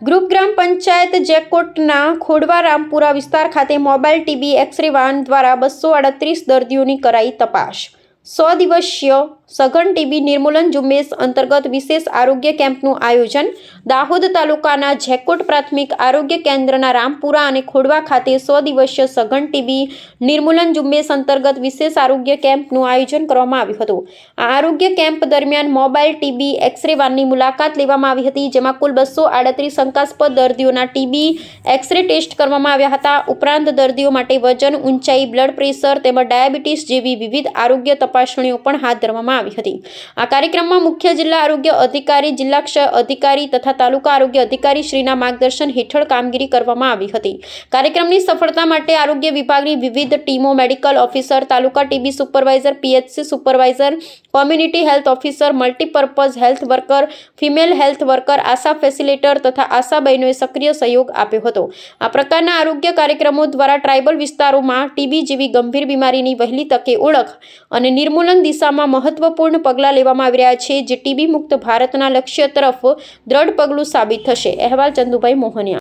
Group ગ્રામ પંચાયત જેકોટના ખોડવા રામપુરા વિસ્તાર ખાતે mobile TB X-ray van દ્વારા 238 દર્દીઓની કરાઈ તપાસ। 100 દિવસીય સઘન ટીબી નિર્મૂલન ઝુંબેશ અંતર્ગત વિશેષ આરોગ્ય કેમ્પનું આયોજન। દાહોદ તાલુકાના જેકોટ પ્રાથમિક આરોગ્ય કેન્દ્રના રામપુરા અને ખોડવા ખાતે 100 દિવસીય સઘન ટીબી નિર્મૂલન ઝુંબેશ અંતર્ગત વિશેષ આરોગ્ય કેમ્પનું આયોજન કરવામાં આવ્યું હતું। આ આરોગ્ય કેમ્પ દરમિયાન મોબાઈલ ટીબી એક્સ-રે વાનની મુલાકાત લેવામાં આવી હતી, જેમાં કુલ 238 શંકાસ્પદ દર્દીઓના ટીબી એક્સ-રે ટેસ્ટ કરવામાં આવ્યા હતા। ઉપરાંત દર્દીઓ માટે વજન, ઊંચાઈ, બ્લડ પ્રેશર તેમજ ડાયાબિટીસ જેવી વિવિધ આરોગ્ય તપાસણીઓ પણ હાથ ધરવામાં આવી હતી। આ કાર્યક્રમમાં મુખ્ય જિલ્લા આરોગ્ય અધિકારી, જિલ્લા ક્ષય અધિકારી તથા તાલુકા આરોગ્ય અધિકારી શ્રીના માર્ગદર્શન હેઠળ કામગીરી કરવામાં આવી હતી। કાર્યક્રમની સફળતા માટે આરોગ્ય વિભાગની વિવિધ ટીમો, medical officer, taluka TB supervisor, PHC supervisor, community health officer, multipurpose health worker, female health worker, ASHA facilitator તથા આશા બહેનોએ સક્રિય સહયોગ આપ્યો હતો। આ પ્રકારના આરોગ્ય કાર્યક્રમો દ્વારા ટ્રાઇબલ વિસ્તારોમાં ટીબી જેવી ગંભીર બીમારીની વહેલી તકે ઓળખ અને નિર્મૂલન દિશામાં મહત્વપૂર્ણ પગલાં લેવામાં આવી રહ્યા છે, જે ટીબી મુક્ત ભારતના લક્ષ્ય તરફ દ્રઢ પગલું સાબિત થશે। અહેવાલ ચંદુભાઈ મોહનિયા।